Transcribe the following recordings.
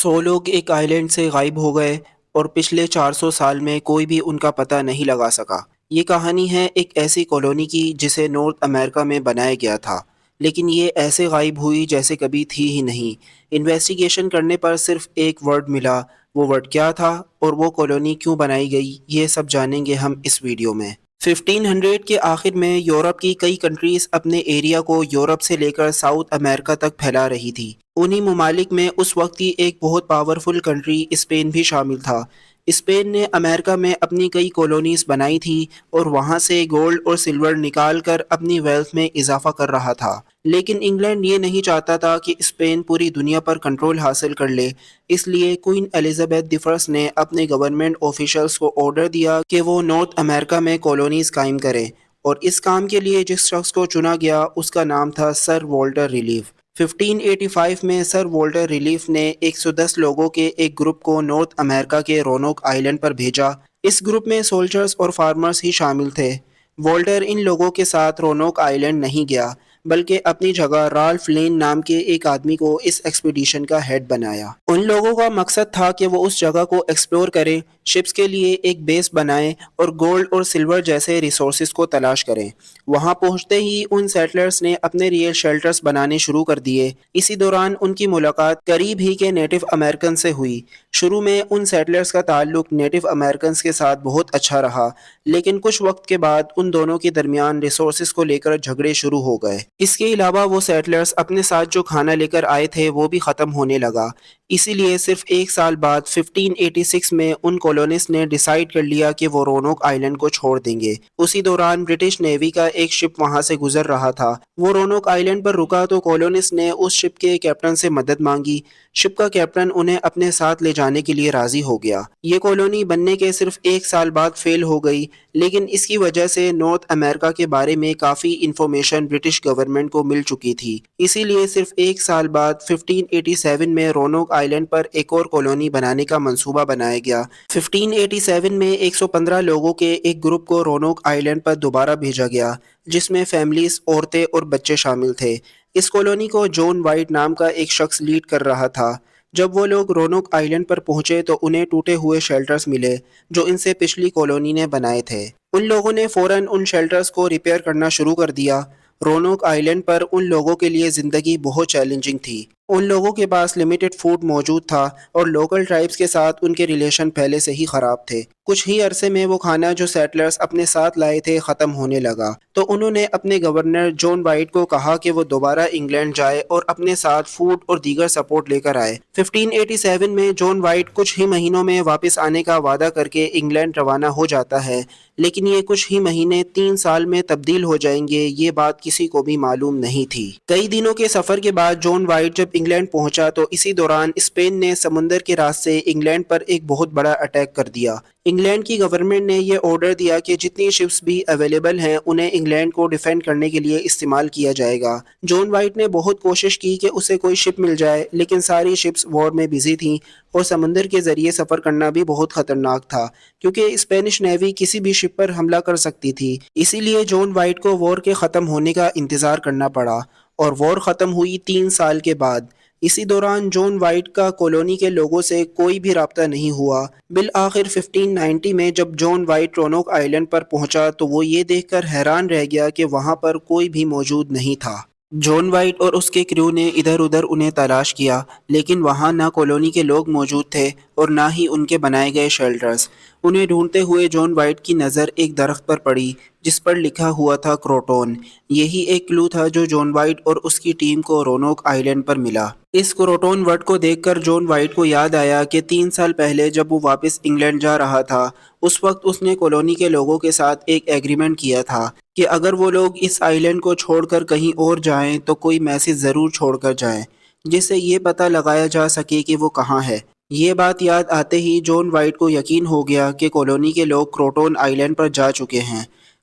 100 لوگ ایک آئی لینڈ سے غائب ہو گئے اور پچھلے 400 سال میں کوئی بھی ان کا پتہ نہیں لگا سکا۔ یہ کہانی ہے ایک ایسی کالونی کی جسے نارتھ امریکہ میں بنایا گیا تھا، لیکن یہ ایسے غائب ہوئی جیسے کبھی تھی ہی نہیں۔ انویسٹیگیشن کرنے پر صرف ایک ورڈ ملا۔ وہ ورڈ کیا تھا اور وہ کالونی کیوں بنائی گئی، یہ سب جانیں گے ہم اس ویڈیو میں۔ 1500 کے آخر میں یورپ کی کئی کنٹریز اپنے ایریا کو یورپ سے لے کر ساؤتھ امریکہ تک پھیلا رہی تھی۔ انہی ممالک میں اس وقت کی ایک بہت پاورفل کنٹری اسپین بھی شامل تھا۔ اسپین نے امریکہ میں اپنی کئی کالونیز بنائی تھی اور وہاں سے گولڈ اور سلور نکال کر اپنی ویلتھ میں اضافہ کر رہا تھا۔ لیکن انگلینڈ یہ نہیں چاہتا تھا کہ اسپین پوری دنیا پر کنٹرول حاصل کر لے، اس لیے کوئین ایلزابتھ دی فرسٹ نے اپنے گورنمنٹ آفیشلز کو آرڈر دیا کہ وہ نارتھ امریکہ میں کالونیز قائم کریں، اور اس کام کے لیے جس شخص کو چنا گیا اس کا نام تھا سر والٹر ریلیف۔ 1585 میں سر والٹر ریلیف نے 110 لوگوں کے ایک گروپ کو نارتھ امریکہ کے رونوک آئی لینڈ پر بھیجا۔ اس گروپ میں سولجرز اور فارمرز ہی شامل تھے۔ والٹر ان لوگوں کے ساتھ رونوک آئی لینڈ نہیں گیا، بلکہ اپنی جگہ رالف لین نام کے ایک آدمی کو اس ایکسپیڈیشن کا ہیڈ بنایا۔ ان لوگوں کا مقصد تھا کہ وہ اس جگہ کو ایکسپلور کریں، شپس کے لیے ایک بیس بنائیں اور گولڈ اور سلور جیسے ریسورسز کو تلاش کریں۔ وہاں پہنچتے ہی ان سیٹلرز نے اپنے ریئل شیلٹرز بنانے شروع کر دیے۔ اسی دوران ان کی ملاقات قریب ہی کے نیٹو امریکن سے ہوئی۔ شروع میں ان سیٹلرز کا تعلق نیٹو امریکنز کے ساتھ بہت اچھا رہا، لیکن کچھ وقت کے بعد ان دونوں کے درمیان ریسورسز کو لے کر جھگڑے شروع ہو گئے۔ اس کے علاوہ وہ سیٹلرز اپنے ساتھ جو کھانا لے کر آئے تھے وہ بھی ختم ہونے لگا۔ اسی لیے صرف ایک سال بعد 1586 میں ان کالونسٹ نے ڈیسائیڈ کر لیا کہ وہ رونوک آئی لینڈ کو چھوڑ دیں گے۔ اسی دوران برٹش نیوی کا ایک شپ وہاں سے گزر رہا تھا۔ وہ رونوک آئی لینڈ پر رکا تو کالونسٹ نے اس شپ کے کیپٹن سے مدد مانگی۔ شپ کا کیپٹن انہیں اپنے ساتھ لے جانے کے لیے راضی ہو گیا۔ یہ کالونی بننے کے صرف ایک سال بعد فیل ہو گئی، لیکن اس کی وجہ سے نارتھ امریکہ کے بارے میں کافی انفارمیشن برٹش گورنمنٹ کو مل چکی تھی۔ اسی لیے صرف ایک سال بعد 1587 میں رونوک آئی لینڈ پر ایک اور کالونی بنانے کا منصوبہ بنایا گیا۔ 1587 میں 115 لوگوں کے ایک گروپ کو رونوک آئی لینڈ پر دوبارہ بھیجا گیا، جس میں فیملیز، عورتیں اور بچے شامل تھے۔ اس کالونی کو جون وائٹ نام کا ایک شخص لیڈ کر رہا تھا۔ جب وہ لوگ رونوک آئی لینڈ پر پہنچے تو انہیں ٹوٹے ہوئے شیلٹرز ملے جو ان سے پچھلی کالونی نے بنائے تھے۔ ان لوگوں نے فوراً ان شیلٹرز کو ریپیئر کرنا شروع کر دیا۔ رونوک آئی لینڈ پر ان لوگوں کے لیے زندگی بہت چیلنجنگ تھی۔ ان لوگوں کے پاس لمیٹڈ فوڈ موجود تھا اور لوکل ٹرائبز کے ساتھ ان کے ریلیشن پہلے سے ہی خراب تھے۔ کچھ ہی عرصے میں وہ کھانا جو سیٹلرز اپنے ساتھ لائے تھے ختم ہونے لگا، تو انہوں نے اپنے گورنر جون وائٹ کو کہا کہ وہ دوبارہ انگلینڈ جائے اور اپنے ساتھ فوڈ اور دیگر سپورٹ لے کر آئے۔ 1587 میں جون وائٹ کچھ ہی مہینوں میں واپس آنے کا وعدہ کر کے انگلینڈ روانہ ہو جاتا ہے، لیکن یہ کچھ ہی مہینے 3 سال میں تبدیل ہو جائیں گے، یہ بات کسی کو بھی معلوم نہیں تھی۔ کئی دنوں کے سفر کے بعد جون وائٹ جب انگلینڈ پہنچا تو اسی دوران اسپین نے سمندر کے راستے انگلینڈ پر ایک بہت بڑا اٹیک کر دیا۔ انگلینڈ کی گورنمنٹ نے یہ آرڈر دیا کہ جتنی شپس بھی اویلیبل ہیں انہیں انگلینڈ کو ڈیفینڈ کرنے کے لیے استعمال کیا جائے گا۔ جون وائٹ نے بہت کوشش کی کہ اسے کوئی شپ مل جائے، لیکن ساری شپس وار میں بزی تھیں اور سمندر کے ذریعے سفر کرنا بھی بہت خطرناک تھا، کیونکہ اسپینش نیوی کسی بھی شپ پر حملہ کر سکتی تھی۔ اسی لیے جون وائٹ کو وار کے ختم ہونے کا انتظار کرنا پڑا، اور وار ختم ہوئی 3 سال کے بعد۔ اسی دوران جون وائٹ کا کالونی کے لوگوں سے کوئی بھی رابطہ نہیں ہوا۔ بالآخر 1590 میں جب جون وائٹ رونوک آئی لینڈ پر پہنچا تو وہ یہ دیکھ کر حیران رہ گیا کہ وہاں پر کوئی بھی موجود نہیں تھا۔ جون وائٹ اور اس کے کریو نے ادھر ادھر انہیں تلاش کیا، لیکن وہاں نہ کالونی کے لوگ موجود تھے اور نہ ہی ان کے بنائے گئے شیلٹرز۔ انہیں ڈھونڈتے ہوئے جون وائٹ کی نظر ایک درخت پر پڑی جس پر لکھا ہوا تھا کروٹون۔ یہی ایک کلو تھا جو جون وائٹ اور اس کی ٹیم کو رونوک آئی لینڈ پر ملا۔ اس کروٹون ورڈ کو دیکھ کر جون وائٹ کو یاد آیا کہ 3 سال پہلے جب وہ واپس انگلینڈ جا رہا تھا، اس وقت اس نے کالونی کے لوگوں کے ساتھ ایک ایگریمنٹ کیا تھا کہ اگر وہ لوگ اس آئی لینڈ کو چھوڑ کر کہیں اور جائیں تو کوئی میسج ضرور چھوڑ کر جائیں، جس سے یہ پتہ لگایا جا سکے کہ وہ کہاں ہے۔ یہ بات یاد آتے ہی جون وائٹ کو یقین ہو گیا کہ کالونی کے لوگ کروٹون آئی لینڈ پر جا چکے ہیں۔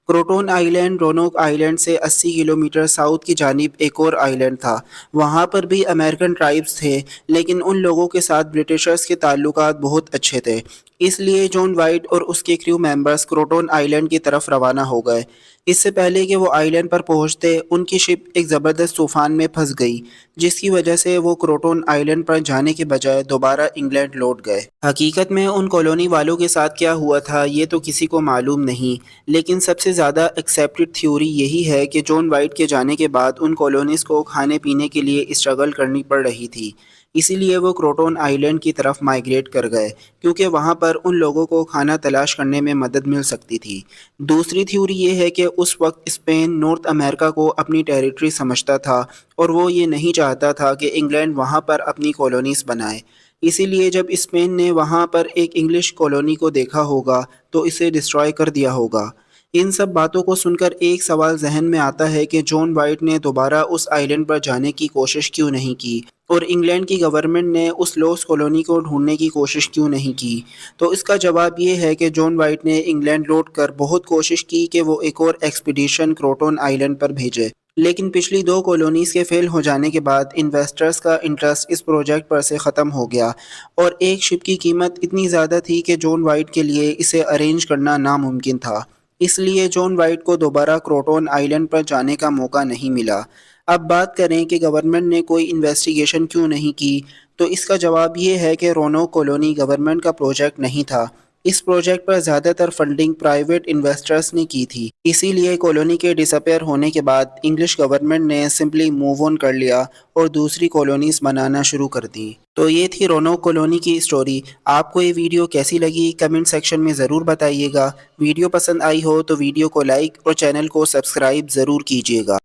کروٹون آئی لینڈ رونوک آئی لینڈ سے 80 کلومیٹر ساؤتھ کی جانب ایک اور آئی لینڈ تھا۔ وہاں پر بھی امریکن ٹرائبز تھے، لیکن ان لوگوں کے ساتھ برٹشرز کے تعلقات بہت اچھے تھے۔ اس لیے جون وائٹ اور اس کے کریو ممبرز کروٹون آئی لینڈ کی طرف روانہ ہو گئے۔ اس سے پہلے کہ وہ آئی لینڈ پر پہنچتے ان کی شپ ایک زبردست طوفان میں پھنس گئی، جس کی وجہ سے وہ کروٹون آئی لینڈ پر جانے کے بجائے دوبارہ انگلینڈ لوٹ گئے۔ حقیقت میں ان کالونی والوں کے ساتھ کیا ہوا تھا یہ تو کسی کو معلوم نہیں، لیکن سب سے زیادہ ایکسیپٹڈ تھیوری یہی ہے کہ جان وائٹ کے جانے کے بعد ان کالونیز کو کھانے پینے کے لیے اسٹرگل کرنی پڑ رہی تھی، اسی لیے وہ کروٹون آئی لینڈ کی طرف مائیگریٹ کر گئے، کیونکہ وہاں پر ان لوگوں کو کھانا تلاش کرنے میں مدد مل سکتی تھی۔ دوسری تھیوری یہ ہے کہ اس وقت اسپین نارتھ امریکہ کو اپنی ٹیریٹری سمجھتا تھا اور وہ یہ نہیں چاہتا تھا کہ انگلینڈ وہاں پر اپنی کالونیز بنائے، اسی لیے جب اسپین نے وہاں پر ایک انگلش کالونی کو دیکھا ہوگا تو اسے ڈسٹرائے کر دیا ہوگا۔ ان سب باتوں کو سن کر ایک سوال ذہن میں آتا ہے کہ جان وائٹ نے دوبارہ اس آئی لینڈ پر جانے کی کوشش کیوں نہیں کی، اور انگلینڈ کی گورنمنٹ نے اس لوس کالونی کو ڈھونڈنے کی کوشش کیوں نہیں کی؟ تو اس کا جواب یہ ہے کہ جان وائٹ نے انگلینڈ لوٹ کر بہت کوشش کی کہ وہ ایک اور ایکسپیڈیشن کروٹون آئی لینڈ پر بھیجے، لیکن پچھلی دو کالونیز کے فیل ہو جانے کے بعد انویسٹرز کا انٹرسٹ اس پروجیکٹ پر سے ختم ہو گیا، اور ایک شپ کی قیمت اتنی زیادہ تھی کہ جان وائٹ کے لیے اسے ارینج کرنا ناممکن تھا، اس لیے جان وائٹ کو دوبارہ کروٹون آئی لینڈ پر جانے کا موقع نہیں ملا۔ اب بات کریں کہ گورنمنٹ نے کوئی انویسٹیگیشن کیوں نہیں کی، تو اس کا جواب یہ ہے کہ رونوک کالونی گورنمنٹ کا پروجیکٹ نہیں تھا، اس پروجیکٹ پر زیادہ تر فنڈنگ پرائیویٹ انویسٹرز نے کی تھی، اسی لیے کالونی کے ڈس اپیئر ہونے کے بعد انگلش گورنمنٹ نے سمپلی موو آن کر لیا اور دوسری کالونیز بنانا شروع کر دی۔ تو یہ تھی رونوک کالونی کی اسٹوری۔ آپ کو یہ ویڈیو کیسی لگی کمنٹ سیکشن میں ضرور بتائیے گا۔ ویڈیو پسند آئی ہو تو ویڈیو کو لائک اور چینل کو سبسکرائب ضرور کیجیے گا۔